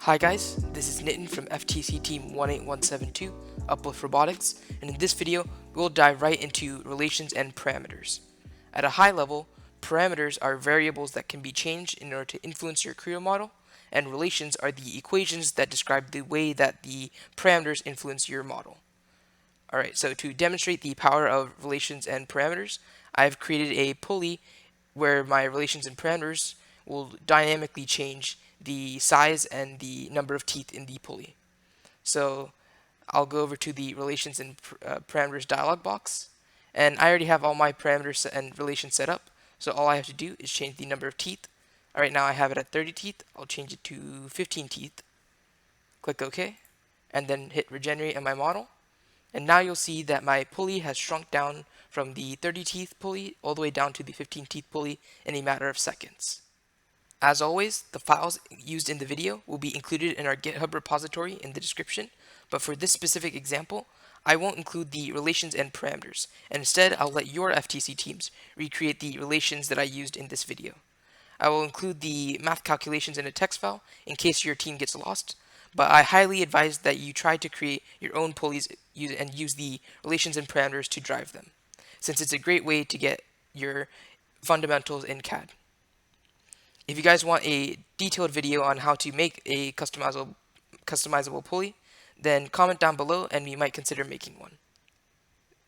Hi guys, this is Nitin from FTC Team 18172, Uplift Robotics, and in this video, we'll dive right into relations and parameters. At a high level, parameters are variables that can be changed in order to influence your Creo model, and relations are the equations that describe the way that the parameters influence your model. Alright, so to demonstrate the power of relations and parameters, I've created a pulley where my relations and parameters will dynamically change the size and the number of teeth in the pulley. So I'll go over to the relations and parameters dialog box, and I already have all my parameters and relations set up, so all I have to do is change the number of teeth. Alright, now I have it at 30 teeth. I'll change it to 15 teeth. Click OK, and then hit regenerate in my model. And now you'll see that my pulley has shrunk down from the 30 teeth pulley all the way down to the 15 teeth pulley in a matter of seconds. As always, the files used in the video will be included in our GitHub repository in the description, but for this specific example, I won't include the relations and parameters, and instead I'll let your FTC teams recreate the relations that I used in this video. I will include the math calculations in a text file in case your team gets lost, but I highly advise that you try to create your own pulleys and use the relations and parameters to drive them, since it's a great way to get your fundamentals in CAD. If you guys want a detailed video on how to make a customizable pulley, then comment down below and we might consider making one.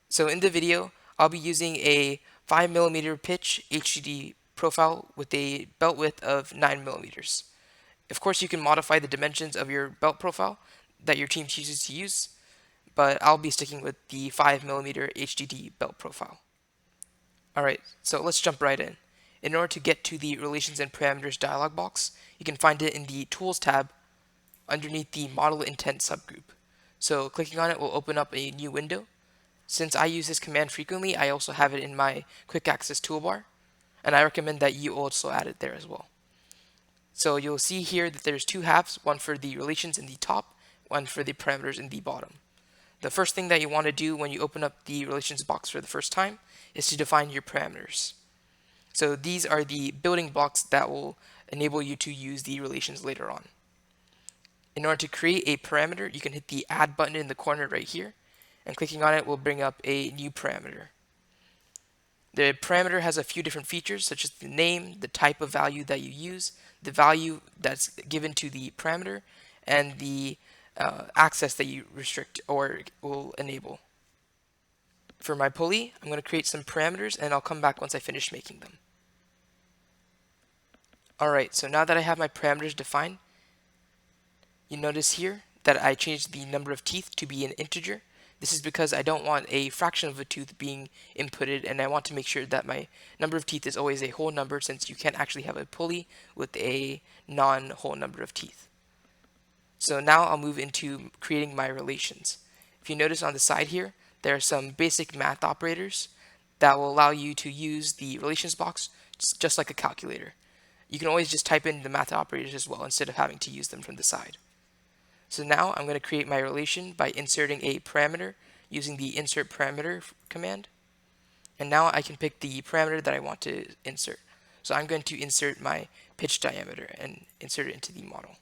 So in the video, I'll be using a 5mm pitch HDD profile with a belt width of 9mm. Of course, you can modify the dimensions of your belt profile that your team chooses to use, but I'll be sticking with the 5mm HDD belt profile. Alright, so let's jump right in. In order to get to the Relations and Parameters dialog box, you can find it in the Tools tab underneath the Model Intent subgroup. So clicking on it will open up a new window. Since I use this command frequently, I also have it in my Quick Access toolbar, and I recommend that you also add it there as well. So you'll see here that there's two halves, one for the relations in the top, one for the parameters in the bottom. The first thing that you want to do when you open up the relations box for the first time is to define your parameters. So these are the building blocks that will enable you to use the relations later on. In order to create a parameter, you can hit the add button in the corner right here, and clicking on it will bring up a new parameter. The parameter has a few different features, such as the name, the type of value that you use, the value that's given to the parameter, and the access that you restrict or will enable. For my pulley, I'm going to create some parameters, and I'll come back once I finish making them. Alright, so now that I have my parameters defined, you notice here that I changed the number of teeth to be an integer. This is because I don't want a fraction of a tooth being inputted, and I want to make sure that my number of teeth is always a whole number, since you can't actually have a pulley with a non-whole number of teeth. So now I'll move into creating my relations. If you notice on the side here, there are some basic math operators that will allow you to use the relations box just like a calculator. You can always just type in the math operators as well instead of having to use them from the side. So now I'm going to create my relation by inserting a parameter using the insert parameter command. And now I can pick the parameter that I want to insert. So I'm going to insert my pitch diameter and insert it into the model.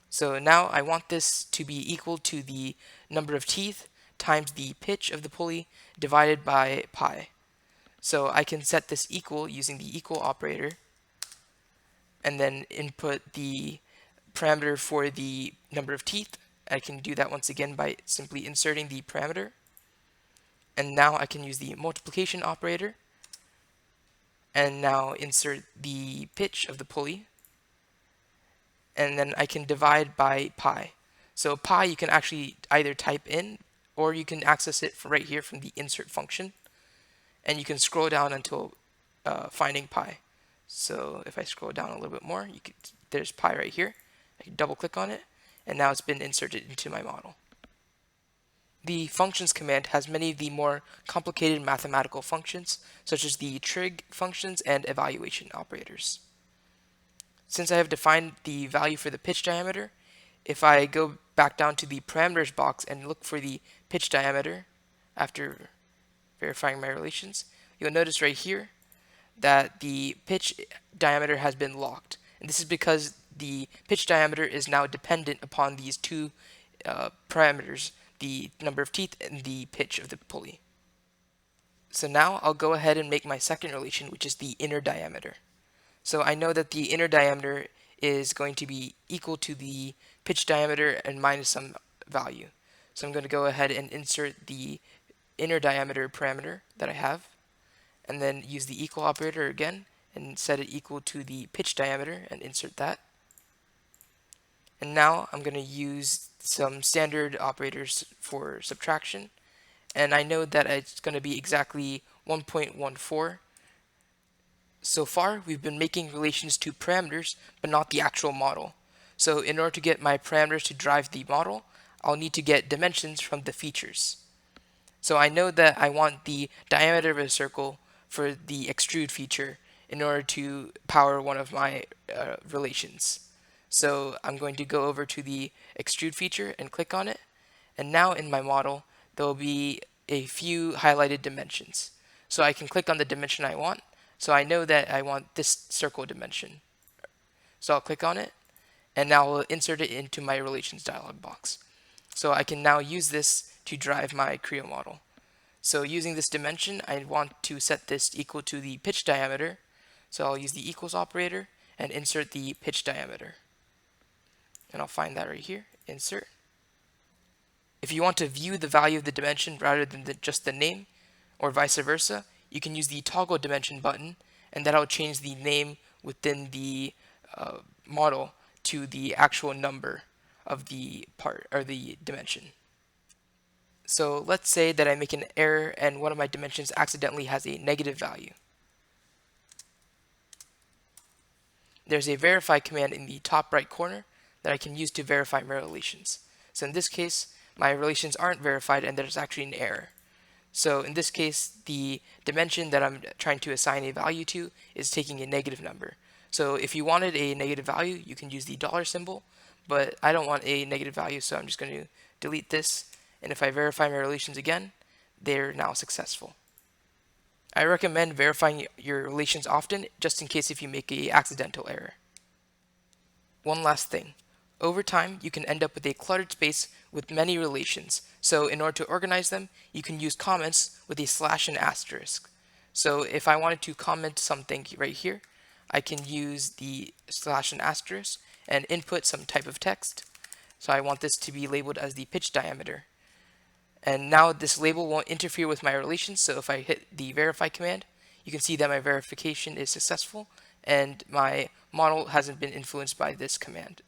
So now I want this to be equal to the number of teeth times the pitch of the pulley divided by pi. So I can set this equal using the equal operator and then input the parameter for the number of teeth. I can do that once again by simply inserting the parameter. And now I can use the multiplication operator and now insert the pitch of the pulley. And then I can divide by pi. So pi you can actually either type in or you can access it right here from the insert function. And you can scroll down until finding pi. So if I scroll down a little bit more, there's pi right here. I can double click on it, and now it's been inserted into my model. The functions command has many of the more complicated mathematical functions, such as the trig functions and evaluation operators. Since I have defined the value for the pitch diameter, if I go back down to the parameters box and look for the pitch diameter after verifying my relations, you'll notice right here that the pitch diameter has been locked. And this is because the pitch diameter is now dependent upon these two parameters, the number of teeth and the pitch of the pulley. So now I'll go ahead and make my second relation, which is the inner diameter. So I know that the inner diameter is going to be equal to the pitch diameter and minus some value. So I'm going to go ahead and insert the inner diameter parameter that I have, and then use the equal operator again and set it equal to the pitch diameter and insert that. And now I'm going to use some standard operators for subtraction, and I know that it's going to be exactly 1.14. So far, we've been making relations to parameters, but not the actual model. So in order to get my parameters to drive the model, I'll need to get dimensions from the features. So I know that I want the diameter of a circle for the extrude feature in order to power one of my relations. So I'm going to go over to the extrude feature and click on it. And now in my model, there will be a few highlighted dimensions. So I can click on the dimension I want. So I know that I want this circle dimension. So I'll click on it, and now I'll insert it into my relations dialog box. So I can now use this to drive my Creo model. So using this dimension, I want to set this equal to the pitch diameter. So I'll use the equals operator and insert the pitch diameter. And I'll find that right here, insert. If you want to view the value of the dimension rather than just the name, or vice versa, you can use the toggle dimension button, and that'll change the name within the model to the actual number of the part or the dimension. So let's say that I make an error and one of my dimensions accidentally has a negative value. There's a verify command in the top right corner that I can use to verify my relations. So in this case, my relations aren't verified and there's actually an error. So in this case, the dimension that I'm trying to assign a value to is taking a negative number. So if you wanted a negative value, you can use the dollar symbol, but I don't want a negative value, so I'm just going to delete this. And if I verify my relations again, they're now successful. I recommend verifying your relations often, just in case if you make an accidental error. One last thing. Over time, you can end up with a cluttered space with many relations. So in order to organize them, you can use comments with a slash and asterisk. So if I wanted to comment something right here, I can use the slash and asterisk and input some type of text. So I want this to be labeled as the pitch diameter. And now this label won't interfere with my relations, so if I hit the verify command, you can see that my verification is successful and my model hasn't been influenced by this command.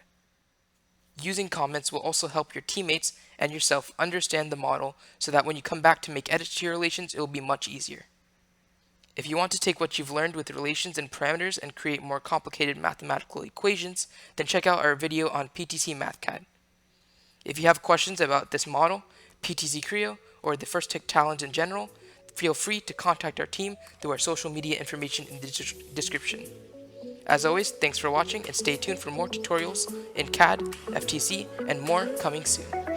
Using comments will also help your teammates and yourself understand the model so that when you come back to make edits to your relations, it will be much easier. If you want to take what you've learned with relations and parameters and create more complicated mathematical equations, then check out our video on PTC MathCAD. If you have questions about this model, PTC Creo, or the First Tech Challenge in general, feel free to contact our team through our social media information in the description. As always, thanks for watching and stay tuned for more tutorials in CAD, FTC, and more coming soon.